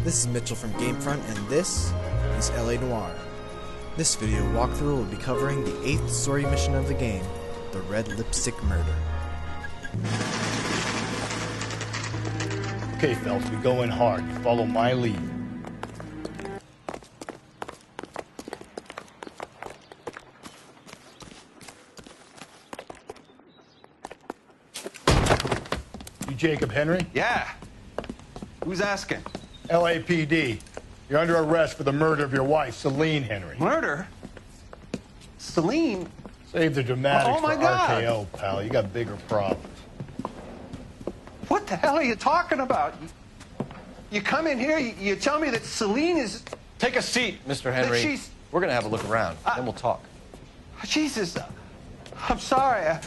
This is Mitchell from GameFront, and this is LA Noire. This video walkthrough will be covering the 8th story mission of the game, the Red Lipstick Murder. Okay, Phelps, we go in hard. You follow my lead. You Jacob Henry? Yeah. Who's asking? LAPD. You're under arrest for the murder of your wife, Celine Henry. Murder? Celine? Save the dramatics Oh, my for God. RKO, pal. You got bigger problems. What the hell are you talking about? You come in here, you tell me that Celine is... Take a seat, Mr. Henry. she's- We're going to have a look around, then we'll talk. Jesus, I'm sorry.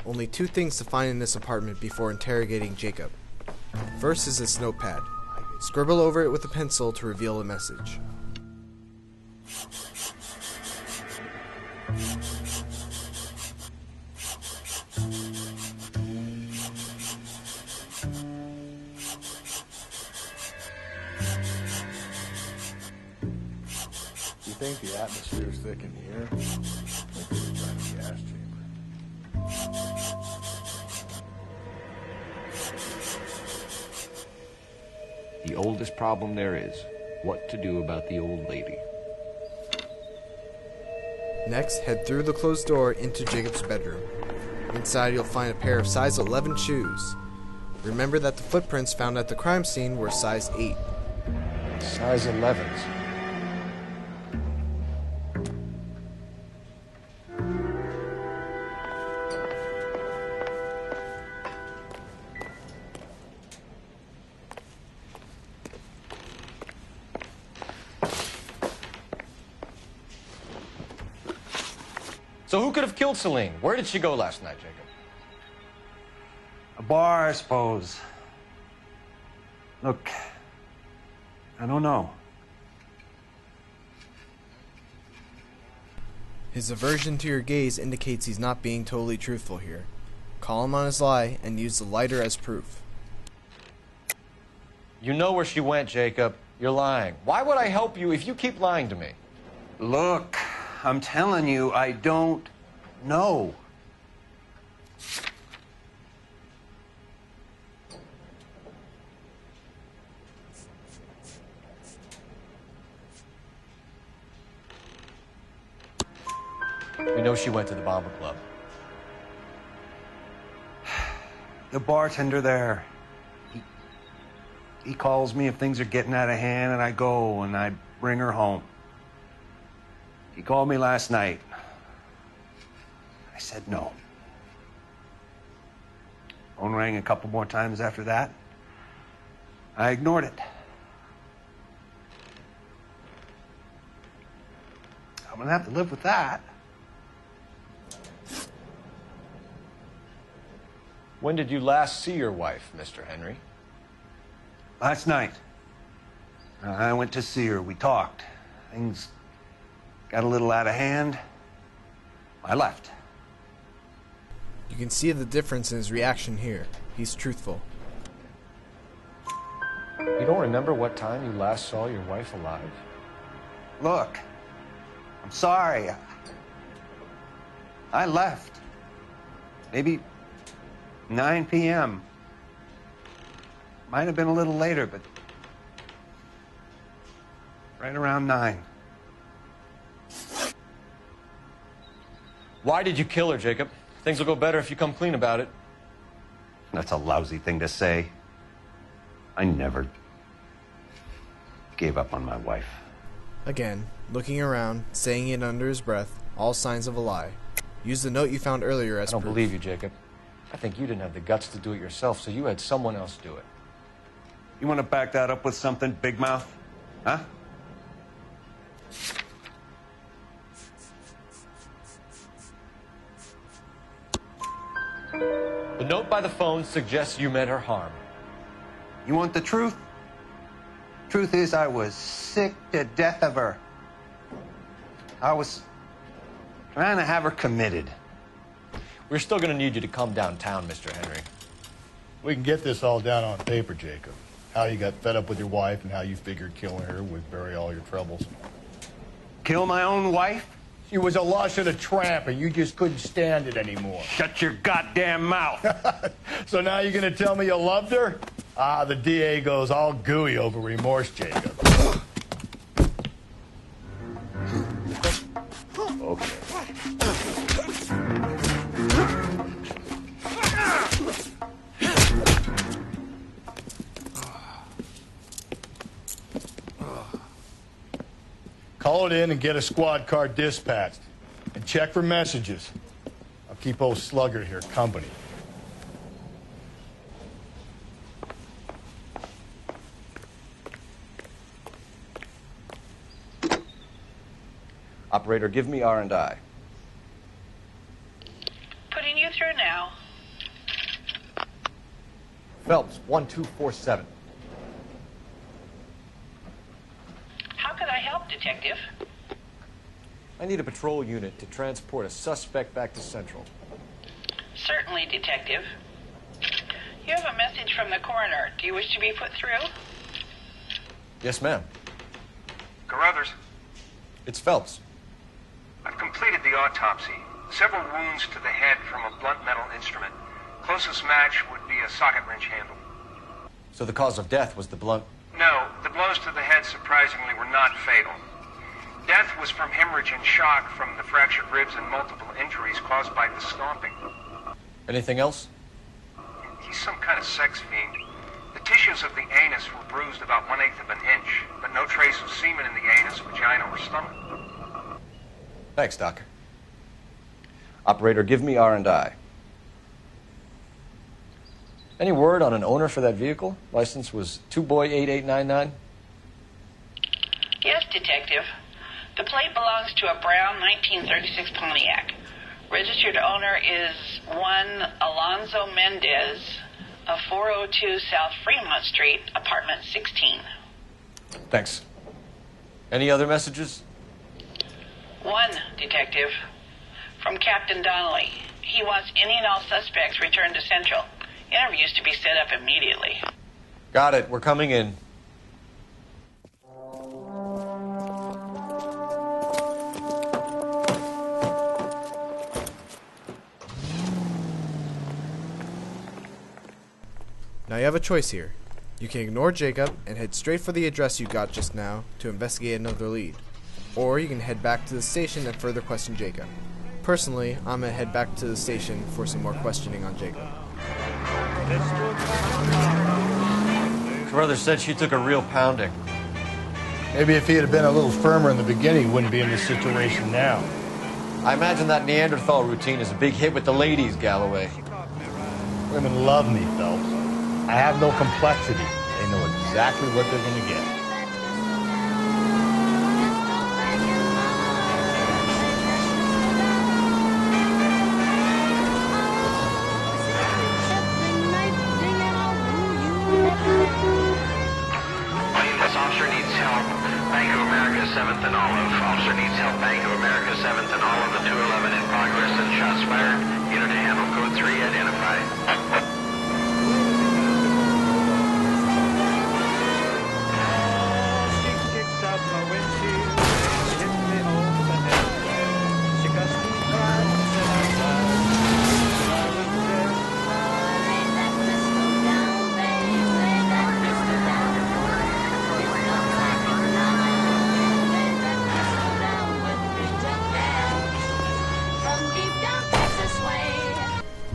Only 2 things to find in this apartment before interrogating Jacob. First is this notepad. Scribble over it with a pencil to reveal a message. You think the atmosphere's thick in here? Like this is trying to gas chamber. The oldest problem there is, what to do about the old lady. Next, head through the closed door into Jacob's bedroom. Inside, you'll find a pair of size 11 shoes. Remember that the footprints found at the crime scene were size 8. Size 11s. So who could have killed Celine? Where did she go last night, Jacob? A bar, I suppose. Look, I don't know. His aversion to your gaze indicates he's not being totally truthful here. Call him on his lie and use the lighter as proof. You know where she went, Jacob. You're lying. Why would I help you if you keep lying to me? Look, I'm telling you, I don't know. We know she went to the Bomber Club. The bartender there, he calls me if things are getting out of hand, and I go and I bring her home. He called me last night. I said no. Phone rang a couple more times after that. I ignored it. I'm gonna have to live with that. When did you last see your wife, Mr. Henry? Last night. I went to see her. We talked. Things got a little out of hand. I left. You can see the difference in his reaction here. He's truthful. You don't remember what time you last saw your wife alive? Look, I'm sorry. I left. Maybe 9 p.m. Might have been a little later, but right around 9. Why did you kill her, Jacob? Things will go better if you come clean about it. That's a lousy thing to say. I never gave up on my wife. Again, looking around, saying it under his breath, all signs of a lie. Use the note you found earlier as I don't proof. believe you, Jacob. I think you didn't have the guts to do it yourself, so you had someone else do it. You want to back that up with something, big mouth? Huh? The note by the phone suggests you meant her harm. You want the truth? Truth is, I was sick to death of her. I was trying to have her committed. We're still going to need you to come downtown, Mr. Henry. We can get this all down on paper, Jacob. How you got fed up with your wife and how you figured killing her would bury all your troubles. Kill my own wife? She was a lush and a tramp, and you just couldn't stand it anymore. Shut your goddamn mouth. So now you're going to tell me you loved her? Ah, the DA goes all gooey over remorse, Jacob. Okay. Call it in and get a squad car dispatched. And check for messages. I'll keep old Slugger here company. Operator, give me R&I. Putting you through now. Phelps, 1247. How could I help, Detective? I need a patrol unit to transport a suspect back to Central. Certainly, Detective. You have a message from the coroner. Do you wish to be put through? Yes, ma'am. Carruthers, It's Phelps. I've completed the autopsy. Several wounds to the head from a blunt metal instrument. Closest match would be a socket wrench handle. So the cause of death was the blunt... No, the blows to the head surprisingly were not fatal. Death was from hemorrhage and shock from the fractured ribs and multiple injuries caused by the stomping. Anything else? He's some kind of sex fiend. The tissues of the anus were bruised about 1/8 of an inch, but no trace of semen in the anus, vagina, or stomach. Thanks, Doc. Operator, give me R&I. Any word on an owner for that vehicle? License was 2boy8899. Yes, Detective. The plate belongs to a brown 1936 Pontiac. Registered owner is one Alonzo Mendez of 402 South Fremont Street, apartment 16. Thanks. Any other messages? One, Detective. From Captain Donnelly. He wants any and all suspects returned to Central. Interviews to be set up immediately. Got it. We're coming in. Now you have a choice here. You can ignore Jacob and head straight for the address you got just now to investigate another lead. Or you can head back to the station and further question Jacob. Personally, I'm gonna head back to the station for some more questioning on Jacob. Carruthers said she took a real pounding. Maybe if he had been a little firmer in the beginning, he wouldn't be in this situation now. I imagine that Neanderthal routine is a big hit with the ladies, Galloway. Women love me, Phelps. I have no complexity. They know exactly what they're going to get. This officer needs help. Bank of America 7th and Olive. Officer needs help. Bank of America 7th and Olive. The 211 in progress and shots fired. Unit to handle code 3 identified.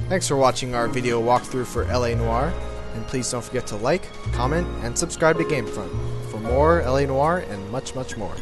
Thanks for watching our video walkthrough for LA Noire, and please don't forget to like, comment, and subscribe to GameFront for more LA Noire and much, much more.